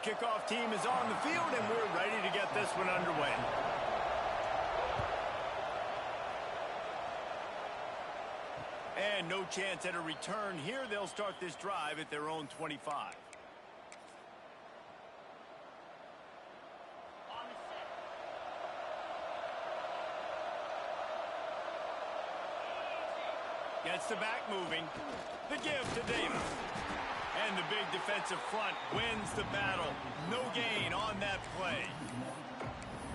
kickoff team is on the field, and we're ready to get this one underway. And no chance at a return here. They'll start this drive at their own 25. Gets the back moving. The give to Davis. And the big defensive front wins the battle. No gain on that play.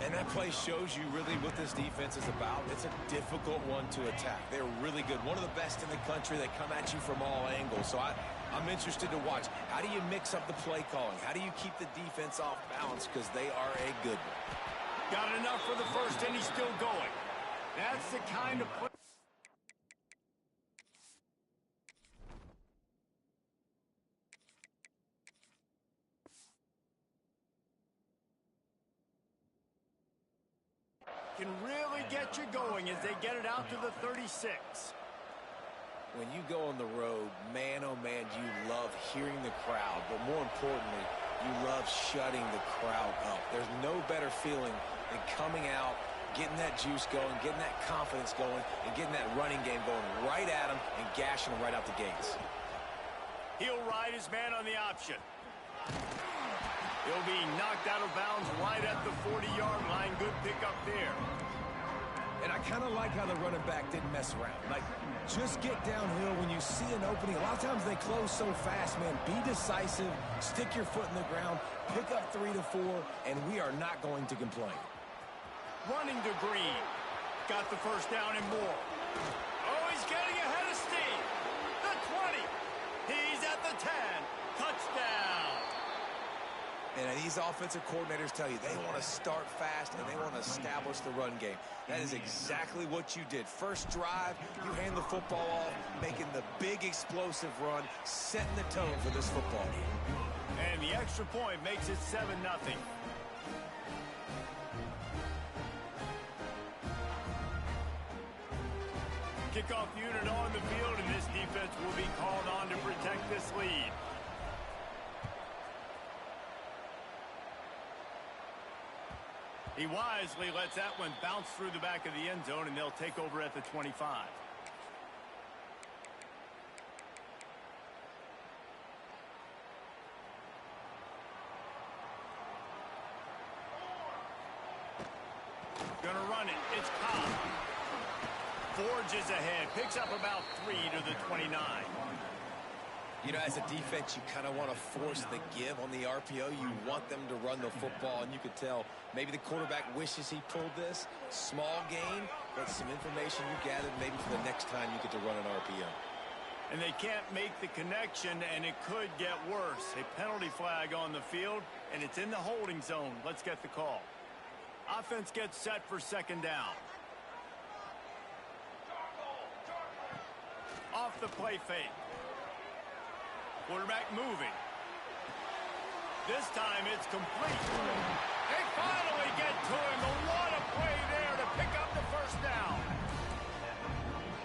And that play shows you really what this defense is about. It's a difficult one to attack. They're really good. One of the best in the country. They come at you from all angles. So I'm interested to watch. How do you mix up the play calling? How do you keep the defense off balance? Because they are a good one. Got enough for the first, and he's still going. That's the kind of play. Can really get you going as they get it out to the 36. When you go on the road, man, oh man, you love hearing the crowd. But more importantly, you love shutting the crowd up. There's no better feeling than coming out, getting that juice going, getting that confidence going, and getting that running game going right at them and gashing them right out the gates. He'll ride his man on the option. He'll be knocked out of bounds right at the 40-yard line. Good pick up there. And I kind of like how the running back didn't mess around. Like, just get downhill when you see an opening. A lot of times they close so fast, man. Be decisive, stick your foot in the ground, pick up 3 to 4, and we are not going to complain. Running to Green. Got the first down and more. Oh, he's getting ahead of steam. The 20. He's at the 10. Touchdown. And these offensive coordinators tell you they want to start fast and they want to establish the run game. That is exactly what you did. First drive, you hand the football off, making the big explosive run, setting the tone for this football game. And the extra point makes it 7-0. Kickoff unit on the field, and this defense will be called on to protect this lead. He wisely lets that one bounce through the back of the end zone, and they'll take over at the 25. Gonna run it. It's Cobb. Forges ahead. Picks up about 3 to the 29. You know, as a defense, you kind of want to force the give on the RPO. You want them to run the football, and you could tell maybe the quarterback wishes he pulled this. Small gain, but some information you gathered maybe for the next time you get to run an RPO. And they can't make the connection, and it could get worse. A penalty flag on the field, and it's in the holding zone. Let's get the call. Offense gets set for second down. Off the play fake. Quarterback moving. This time it's complete. They finally get to him. But what a play there to pick up the first down.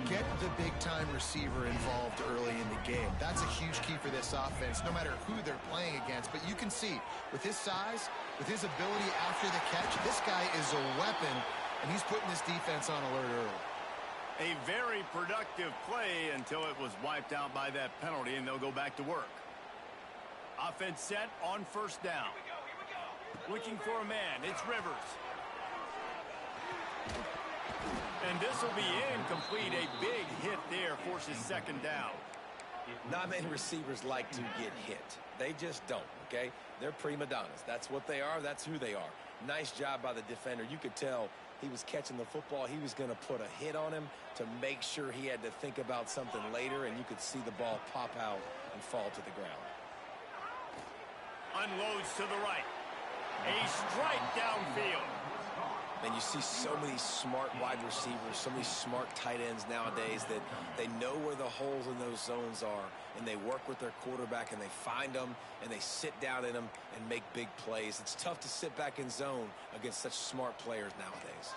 Get the big-time receiver involved early in the game. That's a huge key for this offense, no matter who they're playing against. But you can see, with his size, with his ability after the catch, this guy is a weapon, and he's putting this defense on alert early. A very productive play until it was wiped out by that penalty, and they'll go back to work. Offense set on first down. Looking for a man. It's Rivers. And this will be incomplete. A big hit there forces second down. Not many receivers like to get hit. They just don't, okay? They're prima donnas. That's what they are. That's who they are. Nice job by the defender. You could tell he was catching the football. He was going to put a hit on him to make sure he had to think about something later, and you could see the ball pop out and fall to the ground. Unloads to the right. A strike downfield. And you see so many smart wide receivers, so many smart tight ends nowadays that they know where the holes in those zones are, and they work with their quarterback, and they find them, and they sit down in them and make big plays. It's tough to sit back in zone against such smart players nowadays.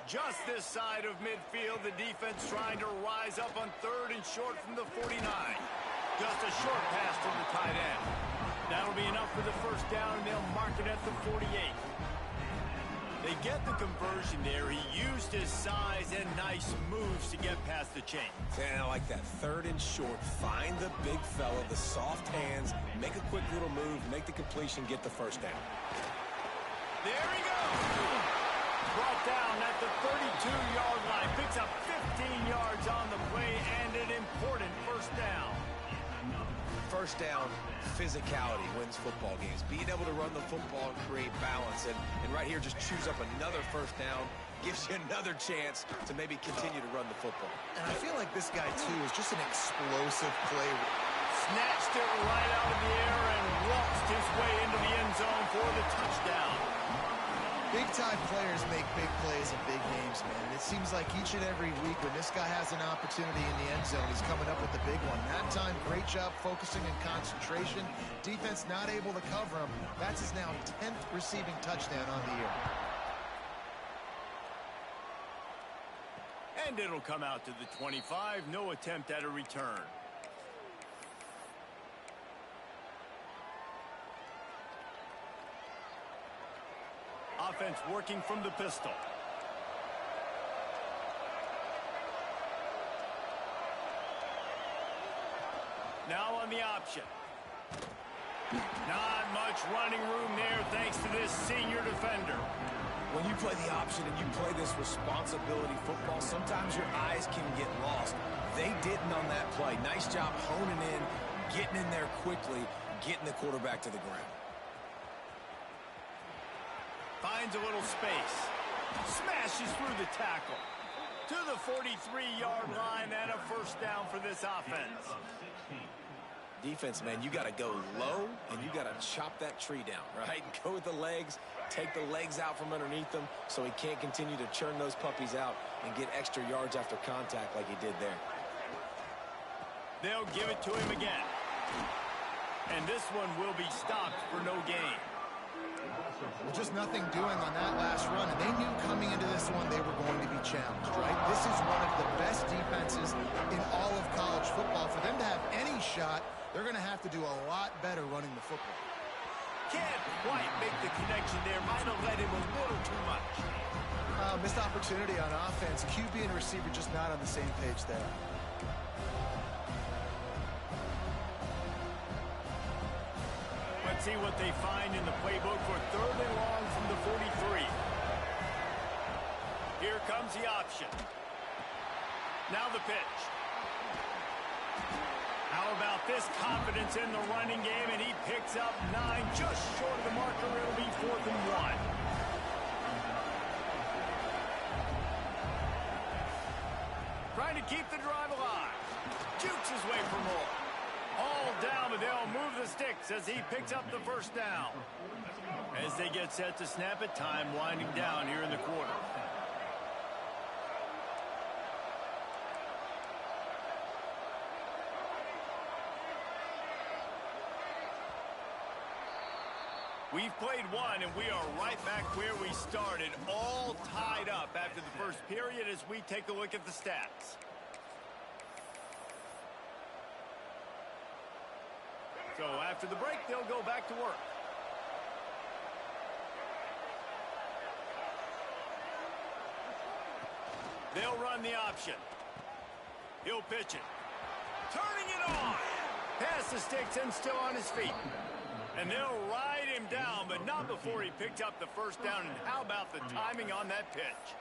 Just this side of midfield, the defense trying to rise up on 3rd and short from the 49. Just a short pass to the tight end. That'll be enough for the first down, and they'll mark it at the 48. They get the conversion there. He used his size and nice moves to get past the chains. And I like that. 3rd and short. Find the big fella, the soft hands, make a quick little move, make the completion, get the first down. There he goes. Brought down at the 32-yard line. Picks up 15 yards on the play and an important first down. First down, physicality wins football games. Being able to run the football and create balance. And right here, just choose up another first down. Gives you another chance to maybe continue to run the football. And I feel like this guy, too, is just an explosive play. Snatched it right out of the air and waltzed his way into the end zone for the touchdown. Big-time players make big plays in big games, man. And it seems like each and every week when this guy has an opportunity in the end zone, he's coming up with the big one. That time, great job focusing and concentration. Defense not able to cover him. That's his now 10th receiving touchdown on the year. And it'll come out to the 25. No attempt at a return. Offense working from the pistol. Now on the option. Not much running room there thanks to this senior defender. When you play the option and you play this responsibility football, sometimes your eyes can get lost. They didn't on that play. Nice job honing in, getting in there quickly, getting the quarterback to the ground. Finds a little space. Smashes through the tackle. To the 43-yard line and a first down for this offense. Defense, man, you got to go low and you got to chop that tree down, right? Go with the legs, take the legs out from underneath them so he can't continue to churn those puppies out and get extra yards after contact like he did there. They'll give it to him again. And this one will be stopped for no gain. Well, just nothing doing on that last run, and they knew coming into this one they were going to be challenged, right? This is one of the best defenses in all of college football. For them to have any shot, they're going to have to do a lot better running the football. Can't quite make the connection there. Might have led him a little too much. Missed opportunity on offense. QB and receiver just not on the same page there. Let's see what they find in the playbook for 3rd and long from the 43. Here comes the option. Now the pitch. How about this confidence in the running game? And he picks up 9, just short of the marker. It'll be 4th and 1. Trying to keep the drive alive. Jukes his way for more. All down, but they'll move the sticks as he picks up the first down. As they get set to snap it, time winding down here in the quarter. We've played one, and we are right back where we started, all tied up after the first period as we take a look at the stats. So after the break, they'll go back to work. They'll run the option. He'll pitch it. Turning it on. Past the sticks and still on his feet. And they'll ride him down, but not before he picked up the first down. And how about the timing on that pitch?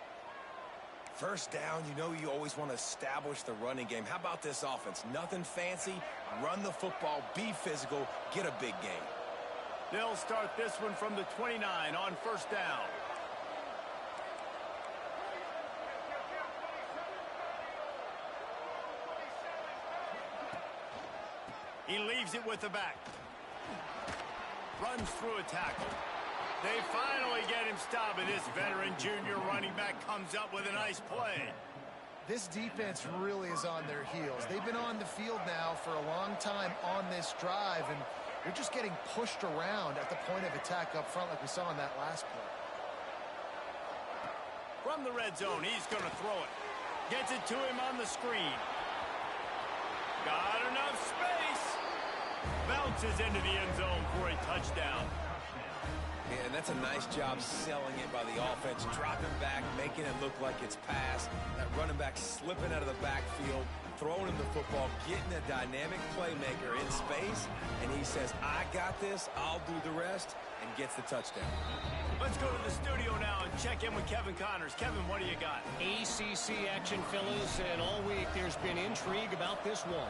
First down, you know you always want to establish the running game. How about this offense? Nothing fancy. Run the football, be physical, get a big game. They'll start this one from the 29 on first down. He leaves it with the back. Runs through a tackle. They finally get him stopped, and this veteran junior running back comes up with a nice play. This defense really is on their heels. They've been on the field now for a long time on this drive, and they're just getting pushed around at the point of attack up front like we saw in that last play. From the red zone, he's going to throw it. Gets it to him on the screen. Got enough space. Bounces into the end zone for a touchdown. Yeah, and that's a nice job selling it by the offense, dropping back, making it look like it's pass. That running back slipping out of the backfield, throwing him the football, getting a dynamic playmaker in space, and he says, I got this, I'll do the rest, and gets the touchdown. Let's go to the studio now and check in with Kevin Connors. Kevin, what do you got? ACC action, fellas, and all week there's been intrigue about this one.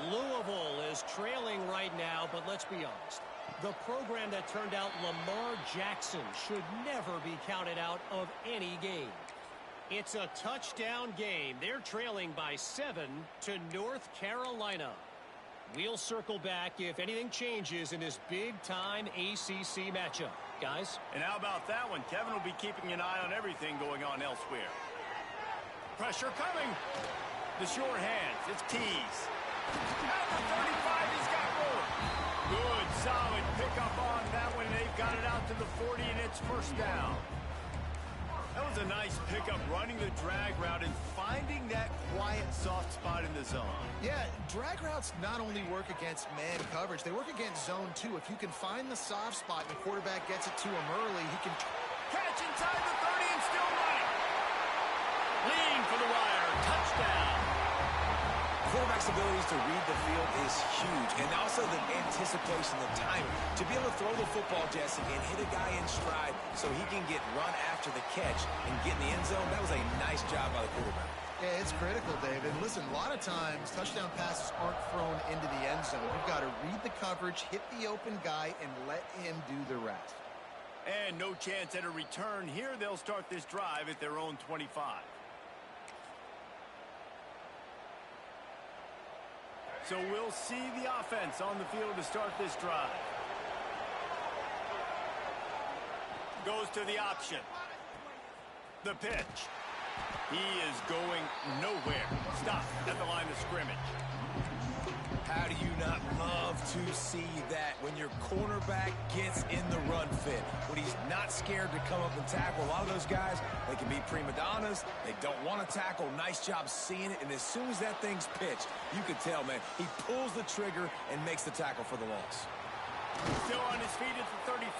Louisville is trailing right now, but let's be honest. The program that turned out Lamar Jackson should never be counted out of any game. It's a touchdown game. They're trailing by 7 to North Carolina. We'll circle back if anything changes in this big-time ACC matchup. Guys? And how about that one? Kevin will be keeping an eye on everything going on elsewhere. Pressure coming. The short hands. It's Keys. At the 35, he's got room. Good, solid pickup on that one. They've got it out to the 40, and it's first down. That was a nice pickup, running the drag route and finding that quiet, soft spot in the zone. Yeah, drag routes not only work against man coverage, they work against zone too. If you can find the soft spot and the quarterback gets it to him early, he can catch inside the 30 and still running. Lean for the wire. Touchdown. Quarterback's abilities to read the field is huge, and also the anticipation, the timing. To be able to throw the football, Jesse, and hit a guy in stride so he can get run after the catch and get in the end zone, that was a nice job by the quarterback. Yeah, it's critical, David. Listen, a lot of times touchdown passes aren't thrown into the end zone. You've got to read the coverage, hit the open guy, and let him do the rest. And no chance at a return here. They'll start this drive at their own 25. So we'll see the offense on the field to start this drive. Goes to the option. The pitch. He is going nowhere. Stop at the line of scrimmage. How do you not love to see that when your cornerback gets in the run fit? When he's not scared to come up and tackle. A lot of those guys, they can be prima donnas. They don't want to tackle. Nice job seeing it. And as soon as that thing's pitched, you can tell, man, he pulls the trigger and makes the tackle for the loss. Still on his feet at the 35.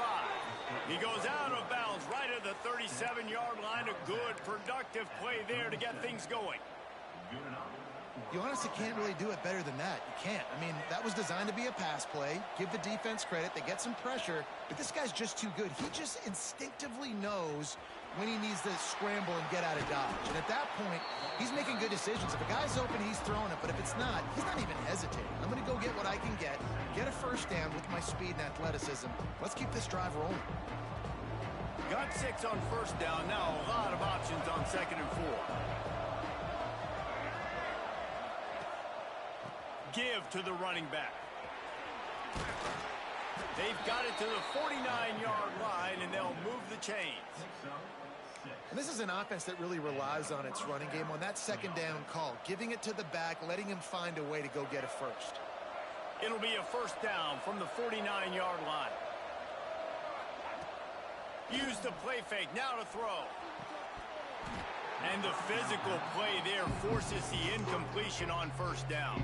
He goes out of bounds right at the 37-yard line. A good, productive play there to get things going. You honestly can't really do it better than that. You can't. I mean, that was designed to be a pass play. Give the defense credit. They get some pressure. But this guy's just too good. He just instinctively knows when he needs to scramble and get out of dodge. And at that point, he's making good decisions. If a guy's open, he's throwing it. But if it's not, he's not even hesitating. I'm going to go get what I can get a first down with my speed and athleticism. Let's keep this drive rolling. Got 6 on first down. Now a lot of options on 2nd and 4. Give to the running back. They've got it to the 49-yard line, and they'll move the chains. And this is an offense that really relies on its running game on that 2nd down call, giving it to the back, letting him find a way to go get a first. It'll be a first down from the 49-yard line. Use the play fake, now to throw. And the physical play there forces the incompletion on first down.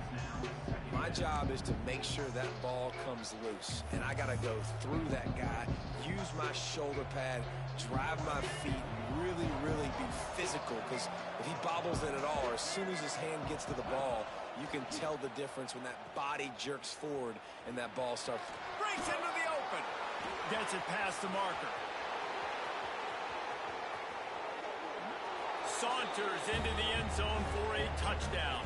My job is to make sure that ball comes loose. And I got to go through that guy, use my shoulder pad, drive my feet, really, really be physical. Because if he bobbles it at all, or as soon as his hand gets to the ball, you can tell the difference when that body jerks forward and that ball starts. Breaks into the open. Gets it past the marker. Saunters into the end zone for a touchdown.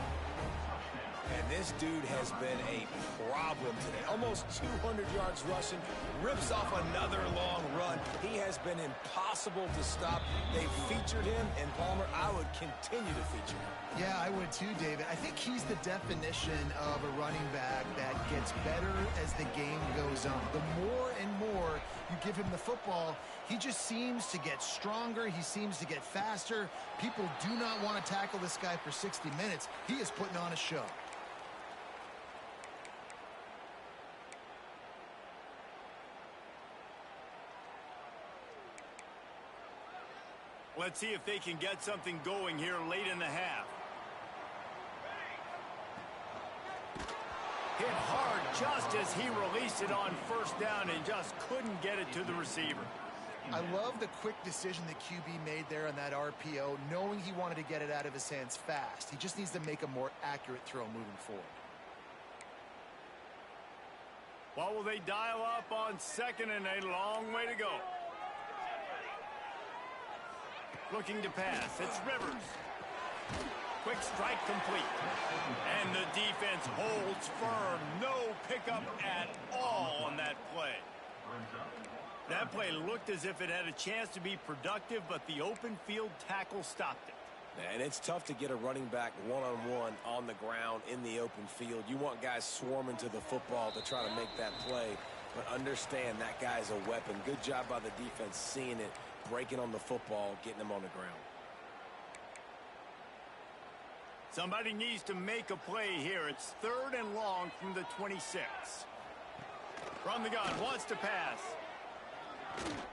And this dude has been a problem today. Almost 200 yards rushing, rips off another long run. He has been impossible to stop. They've featured him, and Palmer, I would continue to feature him. Yeah, I would too, David. I think he's the definition of a running back that gets better as the game goes on. The more and more you give him the football, he just seems to get stronger. He seems to get faster. People do not want to tackle this guy for 60 minutes. He is putting on a show. Let's see if they can get something going here late in the half. Hit hard just as he released it on first down and just couldn't get it to the receiver. I love the quick decision the QB made there on that RPO, knowing he wanted to get it out of his hands fast. He just needs to make a more accurate throw moving forward. What will they dial up on second and a long way to go? Looking to pass. It's Rivers. Quick strike complete. And the defense holds firm. No pickup at all on that play. That play looked as if it had a chance to be productive, but the open field tackle stopped it. And it's tough to get a running back one-on-one on the ground in the open field. You want guys swarming to the football to try to make that play, but understand that guy's a weapon. Good job by the defense seeing it, breaking on the football, getting him on the ground. Somebody needs to make a play here. It's 3rd and long from the 26. From the gun, wants to pass.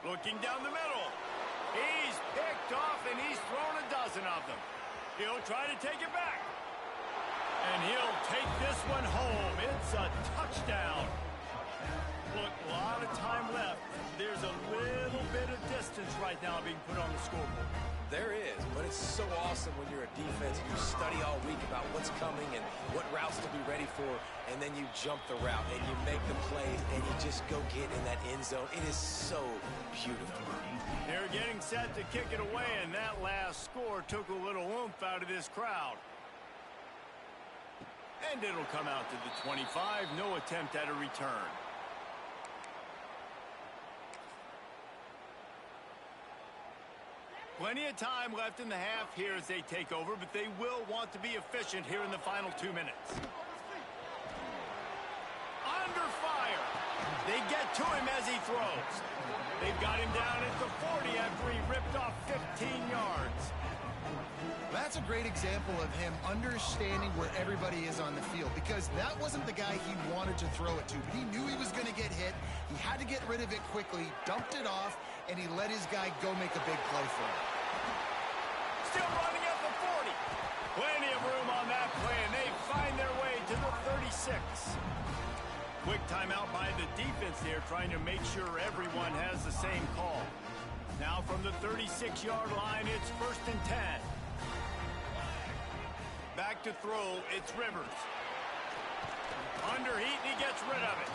Looking down the middle. He's picked off, and he's thrown a dozen of them. He'll try to take it back. And he'll take this one home. It's a touchdown. Look, a lot of time left. There's a little bit of distance right now being put on the scoreboard. There is, but it's so awesome when you're a defense and you study all week about what's coming and what routes to be ready for, and then you jump the route and you make the play and you just go get in that end zone. It is so beautiful. They're getting set to kick it away, and that last score took a little oomph out of this crowd. And it'll come out to the 25. No attempt at a return. Plenty of time left in the half here as they take over, but they will want to be efficient here in the final 2 minutes. Under fire. They get to him as he throws. They've got him down at the 40 after he ripped off 15 yards. That's a great example of him understanding where everybody is on the field, because that wasn't the guy he wanted to throw it to, but he knew he was going to get hit. He had to get rid of it quickly, dumped it off, and he let his guy go make a big play for him. Still running at the 40. Plenty of room on that play, and they find their way to the 36. Quick timeout by the defense there, trying to make sure everyone has the same call. Now from the 36-yard line, it's 1st and 10. Back to throw, it's Rivers. Under heat, and he gets rid of it.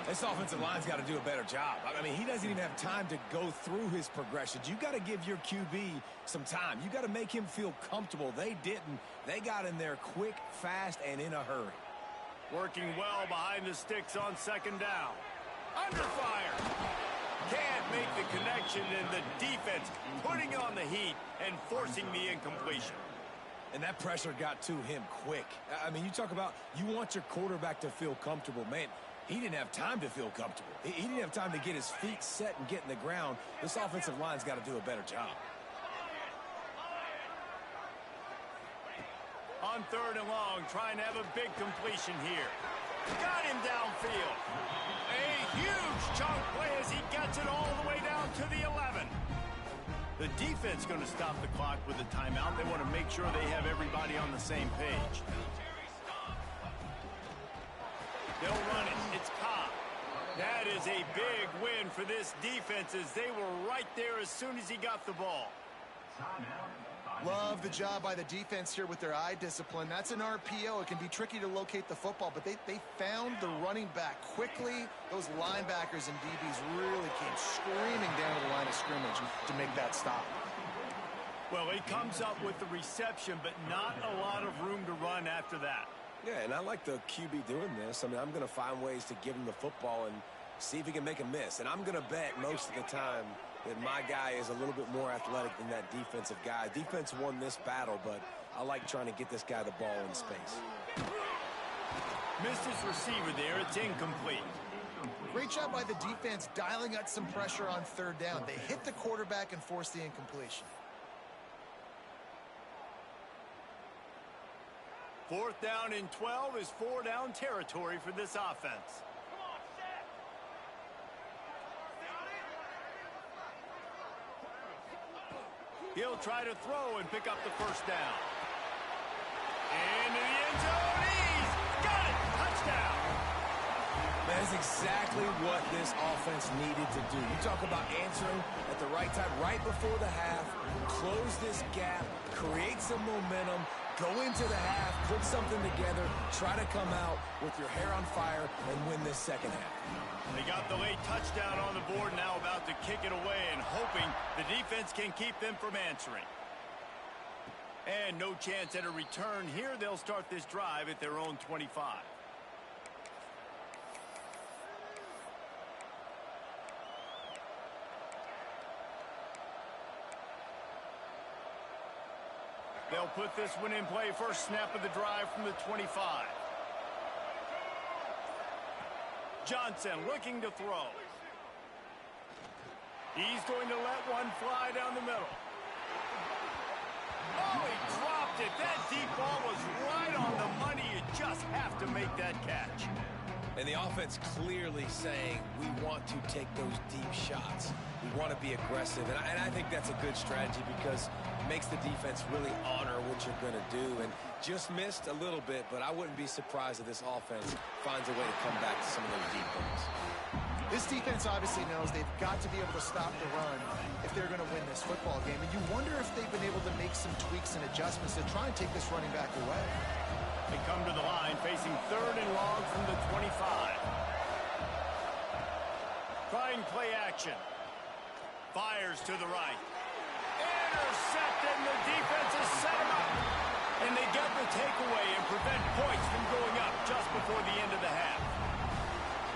This offensive line's got to do a better job. I mean, he doesn't even have time to go through his progressions. You got to give your QB some time. You got to make him feel comfortable. They didn't. They got in there quick, fast, and in a hurry. Working well behind the sticks on 2nd down. Under fire. Can't make the connection, and the defense putting on the heat and forcing the incompletion. And that pressure got to him quick. I mean, you talk about you want your quarterback to feel comfortable. Man, he didn't have time to feel comfortable. He didn't have time to get his feet set and get in the ground. This offensive line's got to do a better job. On 3rd and long, trying to have a big completion here. Got him downfield. A huge chunk play as he gets it all the way down to the 11. The defense going to stop the clock with a timeout. They want to make sure they have everybody on the same page. They'll run it. It's Cobb. That is a big win for this defense as they were right there as soon as he got the ball. Love the job by the defense here with their eye discipline. That's an RPO. It can be tricky to locate the football, but they found the running back quickly. Those linebackers and DBs really came screaming down to the line of scrimmage to make that stop. Well, he comes up with the reception, but not a lot of room to run after that. Yeah, and I like the QB doing this. I mean, I'm going to find ways to give him the football and see if he can make a miss. And I'm going to bet most of the time that my guy is a little bit more athletic than that defensive guy. Defense won this battle, but I like trying to get this guy the ball in space. Missed his receiver there. It's incomplete. Great job by the defense dialing up some pressure on 3rd down. They hit the quarterback and forced the incompletion. 4th down and 12 is 4-down territory for this offense. He'll try to throw and pick up the 1st down. Into the end zone. He's got it. Touchdown. exactly what this offense needed to do. You talk about answering at the right time, right before the half, close this gap, create some momentum, go into the half, put something together, try to come out with your hair on fire and win this second half. They got the late touchdown on the board, now about to kick it away and hoping the defense can keep them from answering. And no chance at a return here. They'll start this drive at their own 25. They'll put this one in play. First snap of the drive from the 25. Johnson looking to throw. He's going to let one fly down the middle. Oh, he dropped it. That deep ball was right on the money. You just have to make that catch. And the offense clearly saying we want to take those deep shots. We want to be aggressive. And I think that's a good strategy because it makes the defense really honor what you're going to do. And just missed a little bit, but I wouldn't be surprised if this offense finds a way to come back to some of those deep ones. This defense obviously knows they've got to be able to stop the run if they're going to win this football game. And you wonder if they've been able to make some tweaks and adjustments to try and take this running back away. They come to the line facing 3rd and long from the 25. Trying play action. Fires to the right. Intercepted, and the defense has set him up. And they get the takeaway and prevent points from going up just before the end of the half.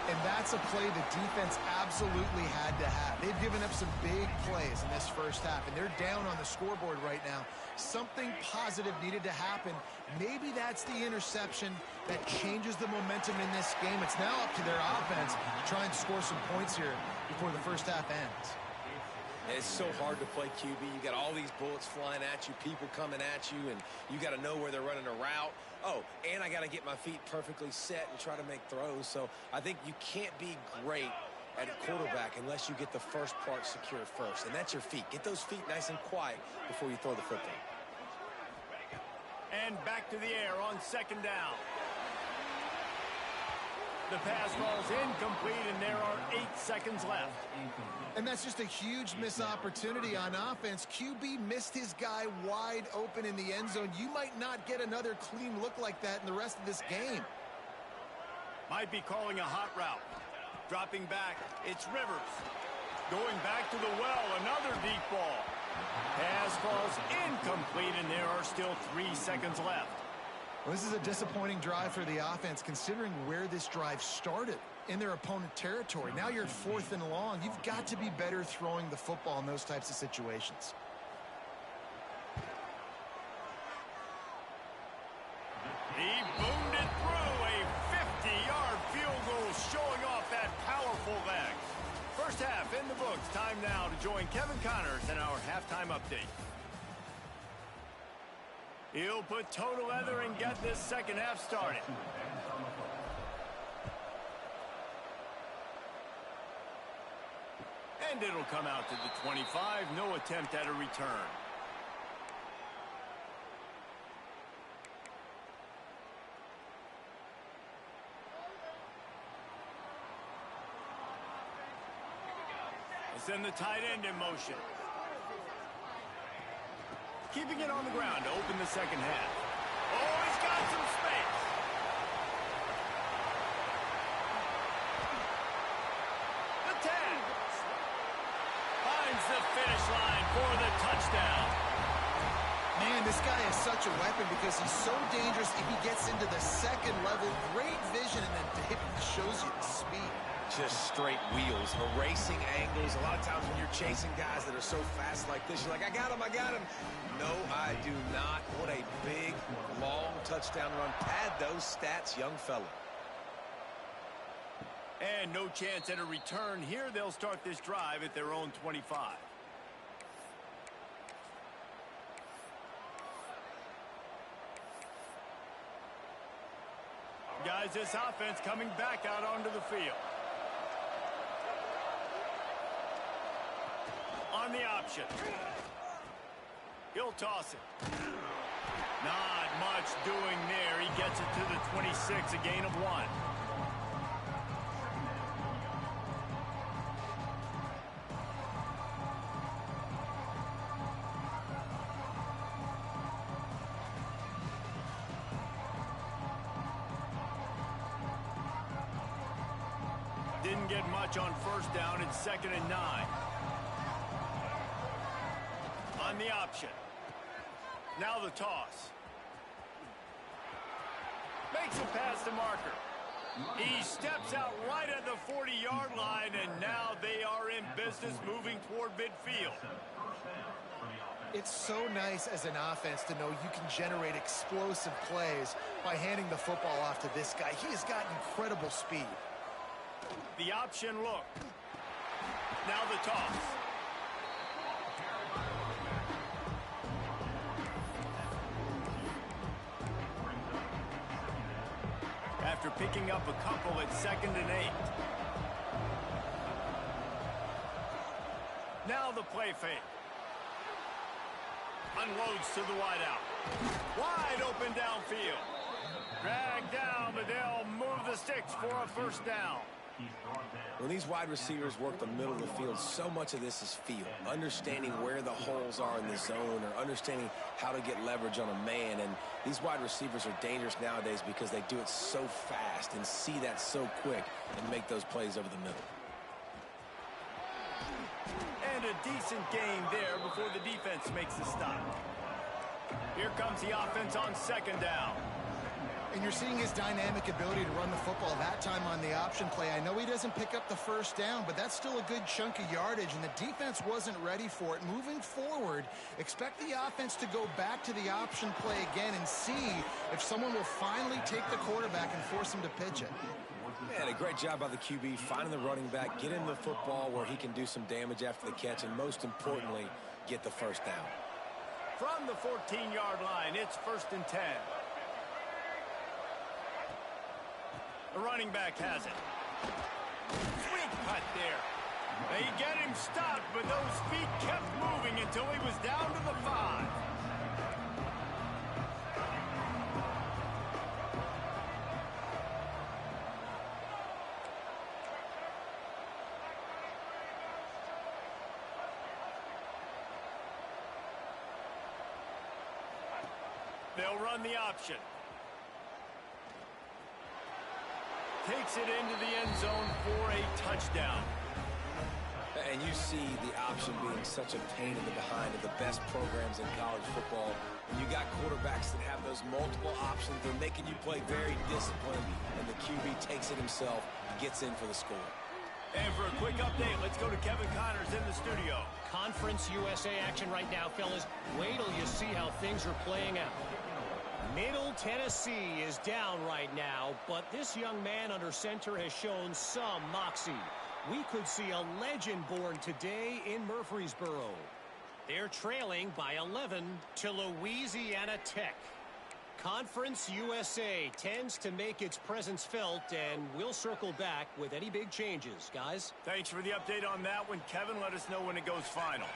And that's a play the defense absolutely had to have. They've given up some big plays in this first half, and they're down on the scoreboard right now. Something positive needed to happen. Maybe that's the interception that changes the momentum in this game. It's now up to their offense to try and score some points here before the first half ends. It's so hard to play QB. You got all these bullets flying at you, people coming at you, and you got to know where they're running a route. Oh, and I got to get my feet perfectly set and try to make throws. So I think you can't be great at a quarterback unless you get the first part secured first, and that's your feet. Get those feet nice and quiet before you throw the football. And back to the air on 2nd down. The pass falls incomplete, and there are 8 seconds left. And that's just a huge missed opportunity on offense. QB missed his guy wide open in the end zone. You might not get another clean look like that in the rest of this game. Might be calling a hot route. Dropping back, it's Rivers. Going back to the well, another deep ball. Pass falls incomplete, and there are still 3 seconds left. Well, this is a disappointing drive for the offense, considering where this drive started, in their opponent territory. Now you're at 4th and long. You've got to be better throwing the football in those types of situations. He boomed it through. A 50-yard field goal showing off that powerful leg. First half in the books. Time now to join Kevin Connors in our halftime update. He'll put toe to leather and get this second half started. And it'll come out to the 25. No attempt at a return. Send the tight end in motion. Keeping it on the ground to open the second half. Oh, he's got some space. The 10. Finds the finish line for the touchdown. Man, this guy is such a weapon because he's so dangerous if he gets into the second level. Great vision, and then David shows you the speed. Just straight wheels, erasing angles. A lot of times when you're chasing guys that are so fast like this, you're like, I got him, I got him. No, I do not. What a big, long touchdown run. Pad those stats, young fella. And no chance at a return here. They'll start this drive at their own 25. Guys, this offense coming back out onto the field. On the option. He'll toss it. Not much doing there. He gets it to the 26, a gain of 1. didn't get much on first down. It's 2nd and 9. On the option. Now the toss. Makes a pass to Marker. He steps out right at the 40-yard line, and now they are in business moving toward midfield. It's so nice as an offense to know you can generate explosive plays by handing the football off to this guy. He has got incredible speed. The option look. Now the toss. After picking up a couple, it's 2nd and 8. Now the play fake. Unloads to the wideout. Wide open downfield. Dragged down, but they'll move the sticks for a first down. When these wide receivers work the middle of the field, so much of this is feel. Understanding where the holes are in the zone or understanding how to get leverage on a man. And these wide receivers are dangerous nowadays because they do it so fast and see that so quick and make those plays over the middle. And a decent gain there before the defense makes the stop. Here comes the offense on 2nd down. And you're seeing his dynamic ability to run the football that time on the option play. I know he doesn't pick up the first down, but that's still a good chunk of yardage, and the defense wasn't ready for it. Moving forward, expect the offense to go back to the option play again and see if someone will finally take the quarterback and force him to pitch it. Man, a great job by the QB, finding the running back, get him the football where he can do some damage after the catch, and most importantly, get the first down. From the 14-yard line, it's 1st and 10. The running back has it. Sweet cut there. They get him stopped, but those feet kept moving until he was down to the 5. They'll run the option. Takes it into the end zone for a touchdown. And you see the option being such a pain in the behind of the best programs in college football. When you got quarterbacks that have those multiple options, they're making you play very disciplined, and the QB takes it himself, gets in for the score. And for a quick update, let's go to Kevin Connors in the studio. Conference USA action right now, fellas. Wait till you see how things are playing out. Middle Tennessee is down right now, but this young man under center has shown some moxie. We could see a legend born today in Murfreesboro. They're trailing by 11 to Louisiana Tech. Conference USA tends to make its presence felt, and we'll circle back with any big changes, guys. Thanks for the update on that one, Kevin. Let us know when it goes final.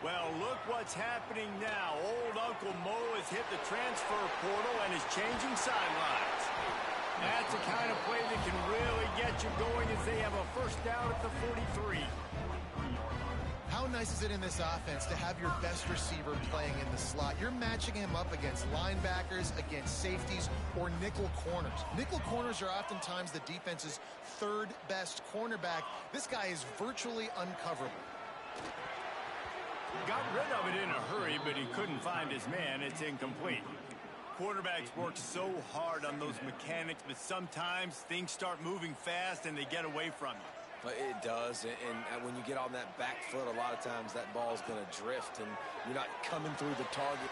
Well, look what's happening now. Old Uncle Mo has hit the transfer portal and is changing sidelines. That's the kind of play that can really get you going as they have a first down at the 43. How nice is it in this offense to have your best receiver playing in the slot? You're matching him up against linebackers, against safeties, or nickel corners. Nickel corners are oftentimes the defense's third best cornerback. This guy is virtually uncoverable. Got rid of it in a hurry, but he couldn't find his man. It's incomplete. Quarterbacks work so hard on those mechanics, but sometimes things start moving fast and they get away from you. But it does, and when you get on that back foot, a lot of times that ball's going to drift, and you're not coming through the target.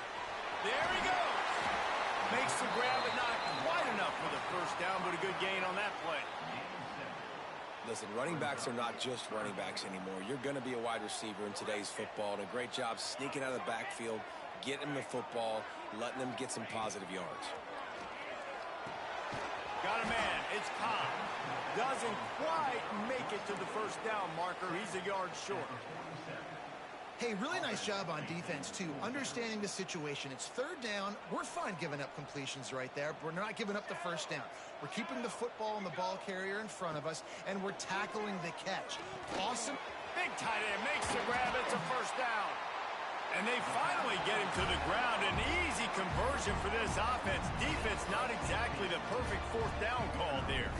There he goes. Makes the grab, but not quite enough for the first down, but a good gain on that play. Listen, running backs are not just running backs anymore. You're going to be a wide receiver in today's football, and a great job sneaking out of the backfield, getting them the football, letting them get some positive yards. Got a man. It's Cobb. Doesn't quite make it to the first down marker. He's a yard short. Hey, really nice job on defense, too. Understanding the situation. It's third down. We're fine giving up completions right there. We're not giving up the first down. We're keeping the football and the ball carrier in front of us, and we're tackling the catch. Awesome. Big tight end makes the grab. It's a first down. And they finally get him to the ground. An easy conversion for this offense. Defense not exactly the perfect fourth down call there.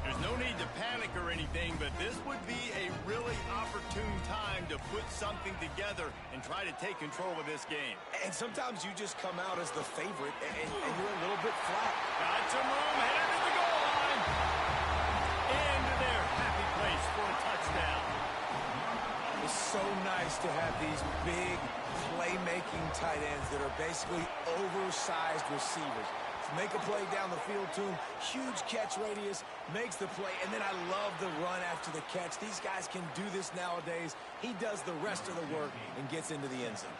There's no need to panic or anything, but this would be a really opportune time to put something together and try to take control of this game. And sometimes you just come out as the favorite, and you're a little bit flat. Got some room, headed to the goal line. Into their happy place for a touchdown. It's so nice to have these big playmaking tight ends that are basically oversized receivers. Make a play down the field to him, huge catch radius, makes the play, and then I love the run after the catch. These guys can do this nowadays. He does the rest of the work and gets into the end zone.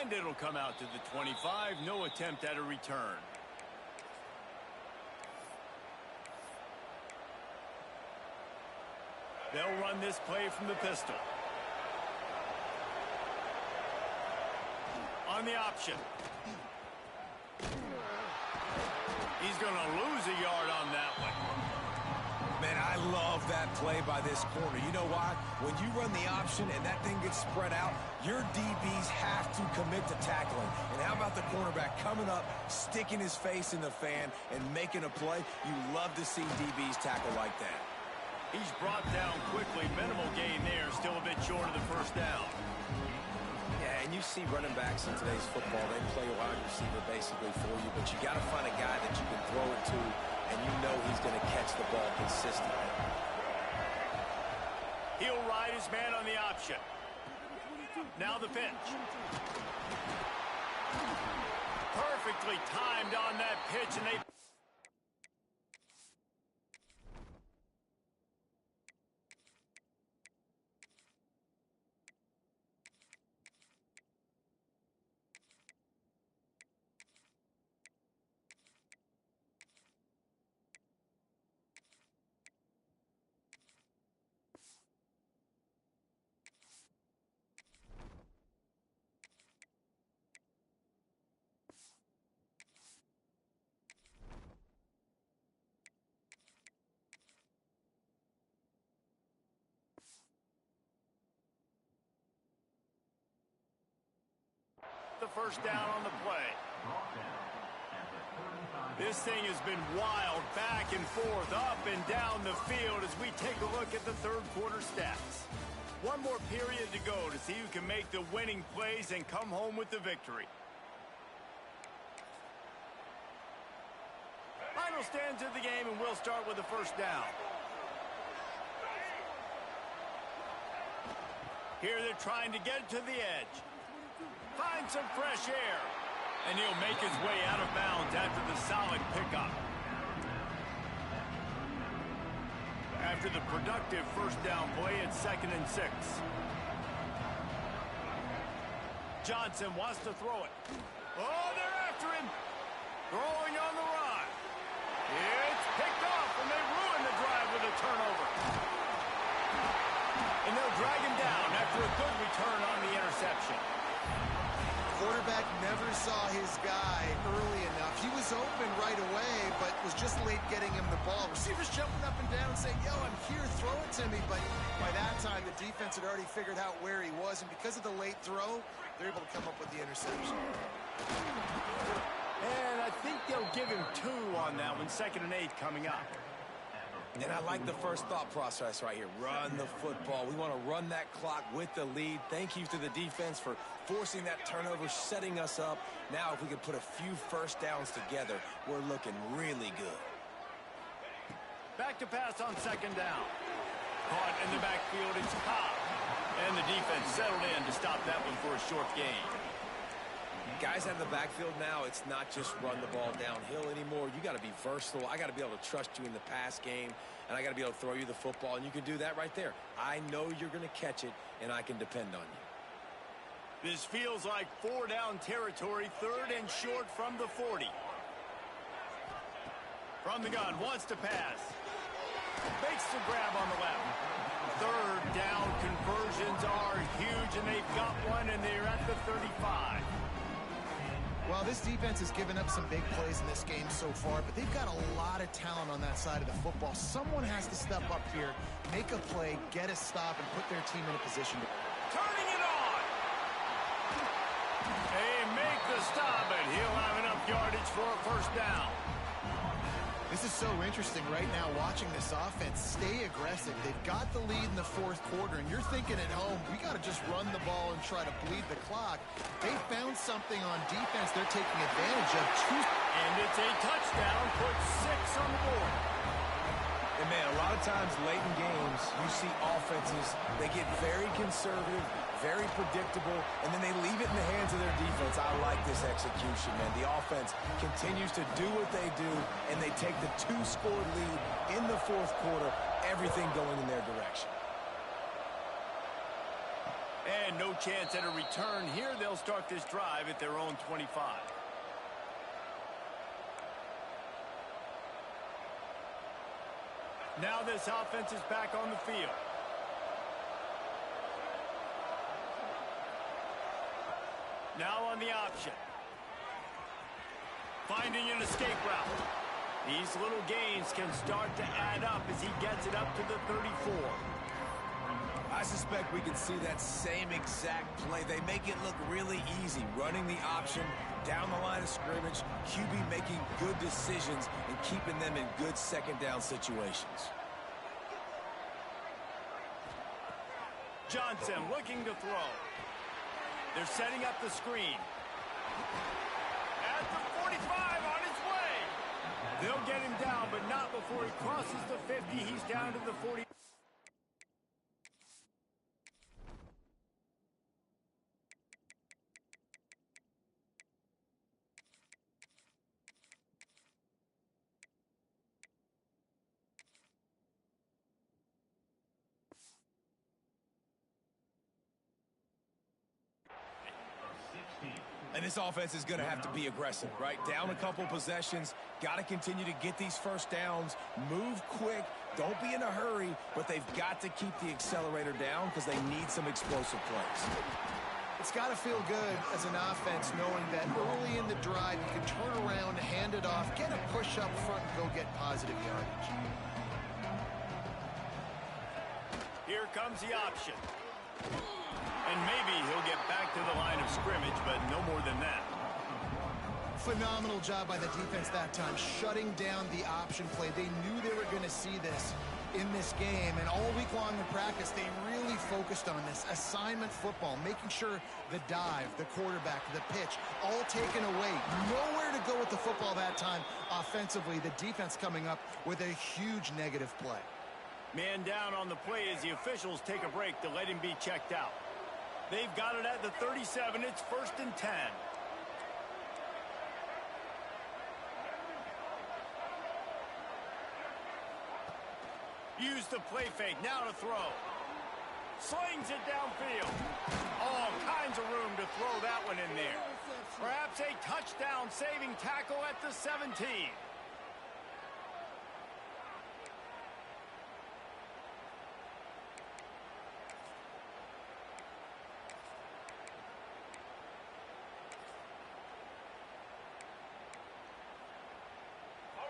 And it'll come out to the 25, no attempt at a return. They'll run this play from the pistol. On the option. He's going to lose a yard on that one. Man, I love that play by this corner. You know why? When you run the option and that thing gets spread out, your DBs have to commit to tackling. And how about the cornerback coming up, sticking his face in the fan, and making a play? You love to see DBs tackle like that. He's brought down quickly. Minimal gain there. Still a bit short of the first down. Yeah, and you see running backs in today's football, they play a wide receiver basically for you, but you got to find a guy that you can throw it to, and you know he's going to catch the ball consistently. He'll ride his man on the option. Now the pitch. Perfectly timed on that pitch, and they... the first down on the play. This thing has been wild, back and forth, up and down the field as we take a look at the third quarter stats. One more period to go to see who can make the winning plays and come home with the victory. Final stands of the game, and we'll start with the first down. Here they're trying to get to the edge. Find some fresh air. And he'll make his way out of bounds after the solid pickup. After the productive first down play, it's 2nd and 6. Johnson wants to throw it. Oh, they're after him. Throwing on the run. It's picked off, and they ruin the drive with a turnover. And they'll drag him down after a good return on the interception. Quarterback never saw his guy early enough. He was open right away, but was just late getting him the ball. Receivers jumping up and down saying, yo, I'm here, throw it to me. But by that time, the defense had already figured out where he was, and because of the late throw, they're able to come up with the interception. And I think they'll give him 2 on that one, 2nd and 8 coming up. And I like the first thought process right here. Run the football. We want to run that clock with the lead. Thank you to the defense for forcing that turnover, setting us up. Now, if we could put a few first downs together, we're looking really good. Back to pass on 2nd down. Caught in the backfield, it's Cobb. And the defense settled in to stop that one for a short gain. Guys out of the backfield now, it's not just run the ball downhill anymore. You got to be versatile. I got to be able to trust you in the pass game, and I got to be able to throw you the football, and you can do that right there. I know you're going to catch it, and I can depend on you. This feels like 4-down territory, 3rd and short from the 40. From the gun, wants to pass. Makes the grab on the left. 3rd down conversions are huge, and they've got one, and they're at the 35. Well, this defense has given up some big plays in this game so far, but they've got a lot of talent on that side of the football. Someone has to step up here, make a play, get a stop, and put their team in a position to... Turning it on! They make the the stop, and he'll have enough yardage for a first down. This is so interesting right now watching this offense stay aggressive. They've got the lead in the fourth quarter, and you're thinking at home, we got to just run the ball and try to bleed the clock. They found something on defense they're taking advantage of. And it's a touchdown, puts 6 on the board. And, man, a lot of times late in games, you see offenses, they get very conservative, very predictable, and then they leave it in the hands of their defense. I like this execution, man. The offense continues to do what they do, and they take the 2-score lead in the fourth quarter, everything going in their direction. And no chance at a return here. They'll start this drive at their own 25. Now this offense is back on the field. Now on the option. Finding an escape route. These little gains can start to add up as he gets it up to the 34. I suspect we can see that same exact play. They make it look really easy, running the option down the line of scrimmage, QB making good decisions and keeping them in good second down situations. Johnson looking to throw. They're setting up the screen. At the 45 on his way. They'll get him down, but not before he crosses the 50. He's down to the 40. And this offense is going to have to be aggressive, right? Down a couple possessions, got to continue to get these first downs, move quick, don't be in a hurry, but they've got to keep the accelerator down because they need some explosive plays. It's got to feel good as an offense knowing that early in the drive you can turn around, hand it off, get a push up front, and go get positive yardage. Here comes the option. And maybe he'll get back to the line of scrimmage, but no more than that. Phenomenal job by the defense that time, shutting down the option play. They knew they were going to see this in this game, and all week long in practice, they really focused on this assignment football, making sure the dive, the quarterback, the pitch, all taken away. Nowhere to go with the football that time offensively. The defense coming up with a huge negative play. Man down on the play as the officials take a break to let him be checked out. They've got it at the 37. It's 1st and 10. Use the play fake. Now to throw. Slings it downfield. All kinds of room to throw that one in there. Perhaps a touchdown saving tackle at the 17.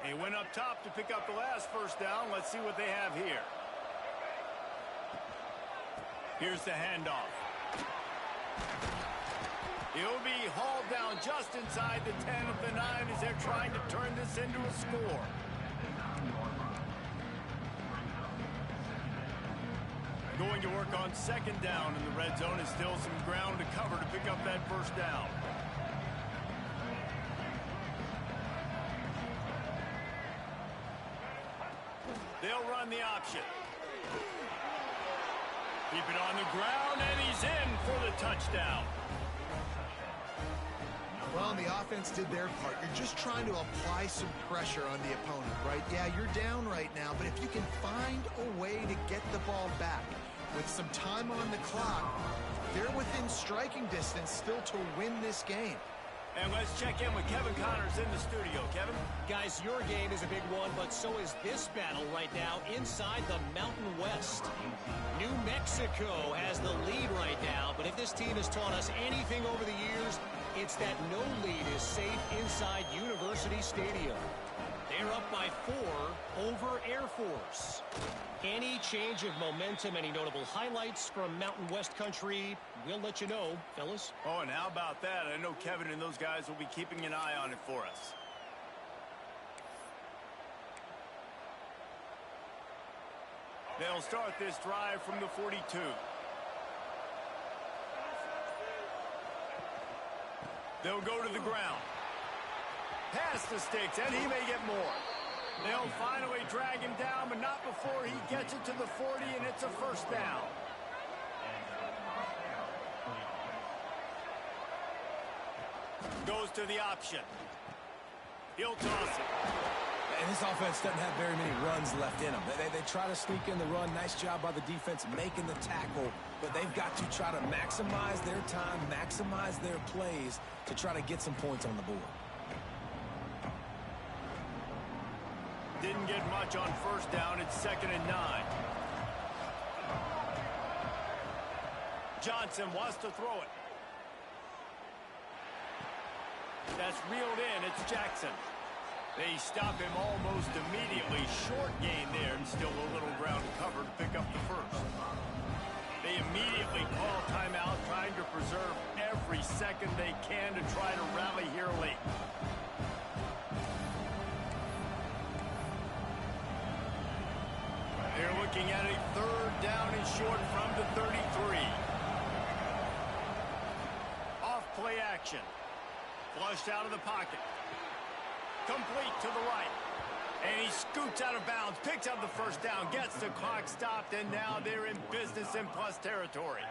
He went up top to pick up the last first down. Let's see what they have here. Here's the handoff. He'll be hauled down just inside the 10 of the 9 as they're trying to turn this into a score. Going to work on 2nd down in the red zone. Is still some ground to cover to pick up that first down. They'll run the option. Keep it on the ground, and he's in for the touchdown. Well, the offense did their part. You're just trying to apply some pressure on the opponent, right? Yeah, you're down right now, but if you can find a way to get the ball back with some time on the clock, they're within striking distance still to win this game. And let's check in with Kevin Connors in the studio. Kevin? Guys, your game is a big one, but so is this battle right now inside the Mountain West. New Mexico has the lead right now, but if this team has taught us anything over the years, it's that no lead is safe inside University Stadium. They're up by 4 over Air Force. Any change of momentum, any notable highlights from Mountain West Country, we'll let you know, fellas. Oh, and how about that? I know Kevin and those guys will be keeping an eye on it for us. They'll start this drive from the 42. They'll go to the ground. Past the sticks, and he may get more. They'll finally drag him down, but not before he gets it to the 40, and it's a first down. Goes to the option. He'll toss it. And this offense doesn't have very many runs left in them. They try to sneak in the run. Nice job by the defense making the tackle, but they've got to try to maximize their time, maximize their plays to try to get some points on the board. Didn't get much on first down. It's 2nd and 9. Johnson wants to throw it. That's reeled in. It's Jackson. They stop him almost immediately. Short gain there, and still a little ground to cover to pick up the first. They immediately call timeout, trying to preserve every second they can to try to rally here late. They're looking at a 3rd down and short from the 33. Off play action. Flushed out of the pocket. Complete to the right. And he scoots out of bounds, picks up the first down, gets the clock stopped, and now they're in business in plus territory.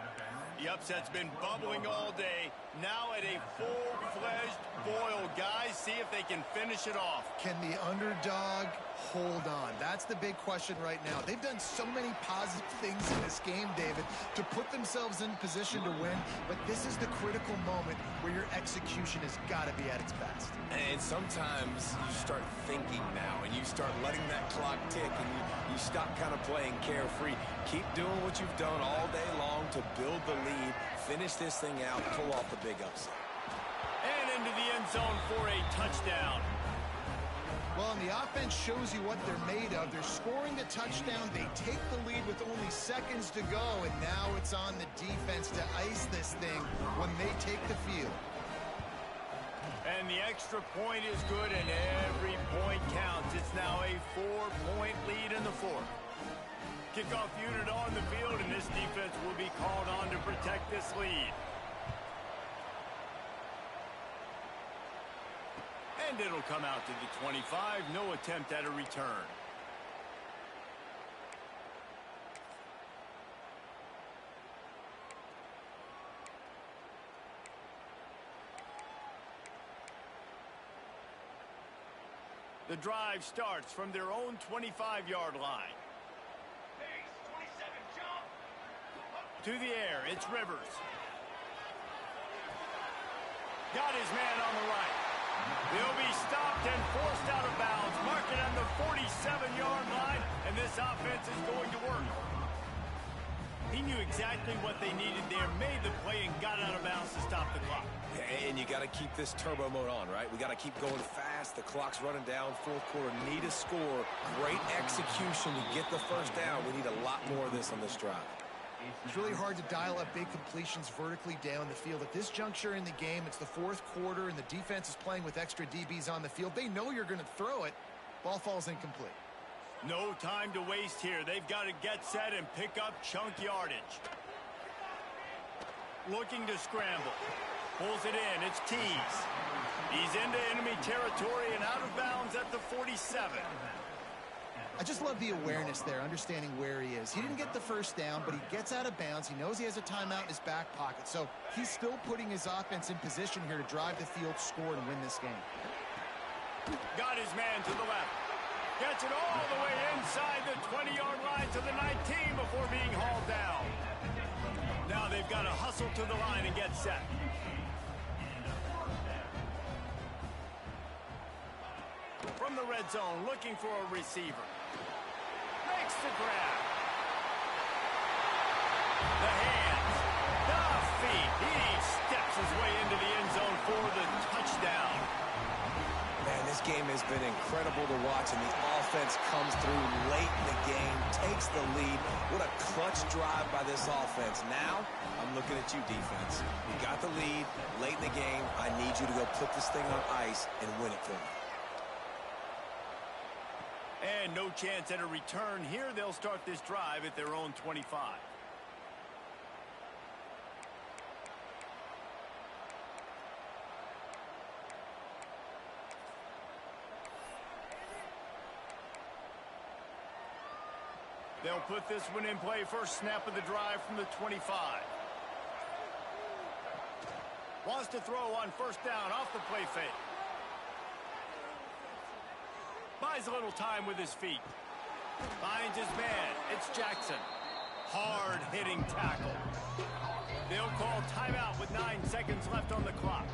The upset's been bubbling all day. Now at a full-fledged boil. Guys, see if they can finish it off. Can the underdog hold on? That's the big question right now. They've done so many positive things in this game, David, to put themselves in position to win, but this is the critical moment where your execution has got to be at its best. And sometimes you start thinking now, and you start letting that clock tick, and you stop kind of playing carefree. Keep doing what you've done all day long to build the lead, finish this thing out, pull off the big upset. And into the end zone for a touchdown. Well, and the offense shows you what they're made of. They're scoring the touchdown. They take the lead with only seconds to go, and now it's on the defense to ice this thing when they take the field. And the extra point is good, and every point counts. It's now a 4-point lead in the 4th. Kickoff unit on the field, and this defense will be called on to protect this lead. And it'll come out to the 25. No attempt at a return. The drive starts from their own 25-yard line. To the air, it's Rivers. Got his man on the right. He'll be stopped and forced out of bounds. Mark it on the 47-yard line, and this offense is going to work. He knew exactly what they needed there, made the play, and got out of bounds to stop the clock. And you got to keep this turbo mode on, right? We got to keep going fast. The clock's running down. 4th quarter, need a score. Great execution to get the first down. We need a lot more of this on this drive. It's really hard to dial up big completions vertically down the field. At this juncture in the game, it's the 4th quarter, and the defense is playing with extra DBs on the field. They know you're going to throw it. Ball falls incomplete. No time to waste here. They've got to get set and pick up chunk yardage. Looking to scramble. Pulls it in. It's Tees. He's into enemy territory and out of bounds at the 47. I just love the awareness there, understanding where he is. He didn't get the first down, but he gets out of bounds. He knows he has a timeout in his back pocket, so he's still putting his offense in position here to drive the field, score, and win this game. Got his man to the left. Gets it all the way inside the 20-yard line to the 19 before being hauled down. Now they've got to hustle to the line and get set. From the red zone, looking for a receiver. Makes the grab. The hands, the feet. He steps his way into the end zone for the touchdown. Man, this game has been incredible to watch, and the offense comes through late in the game, takes the lead. What a clutch drive by this offense. Now, I'm looking at you, defense. You got the lead late in the game. I need you to go put this thing on ice and win it for me. And no chance at a return here. They'll start this drive at their own 25. They'll put this one in play. First snap of the drive from the 25. Wants to throw on first down off the play fake. Buys a little time with his feet. Finds his man. It's Jackson. Hard-hitting tackle. They'll call timeout with 9 seconds left on the clock.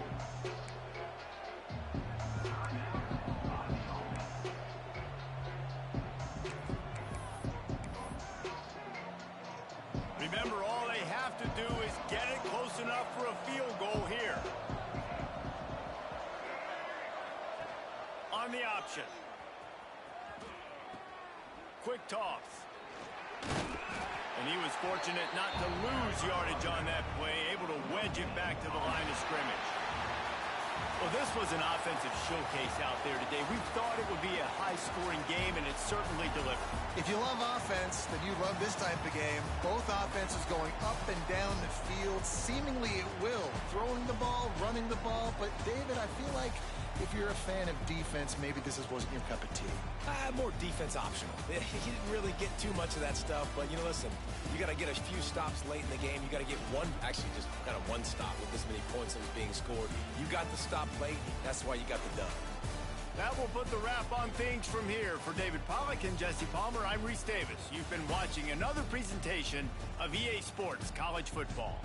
Remember, all they have to do is get it close enough for a field goal here. On the option. Quick toss. And he was fortunate not to lose yardage on that play, able to wedge it back to the line of scrimmage. Well, this was an offensive showcase out there today. We thought it would be a high-scoring game, and it certainly delivered. If you love offense, then you love this type of game. Both offenses going up and down the field, seemingly at will. Throwing the ball, running the ball. But, David, I feel like if you're a fan of defense, maybe this wasn't your cup of tea. More defense optional. He didn't really get too much of that stuff, but, you know, listen, you got to get a few stops late in the game. You got to get one, actually just kind of one stop with this many points that was being scored. You got the stop late. That's why you got the dub. That will put the wrap on things from here. For David Pollack and Jesse Palmer, I'm Reese Davis. You've been watching another presentation of EA Sports College Football.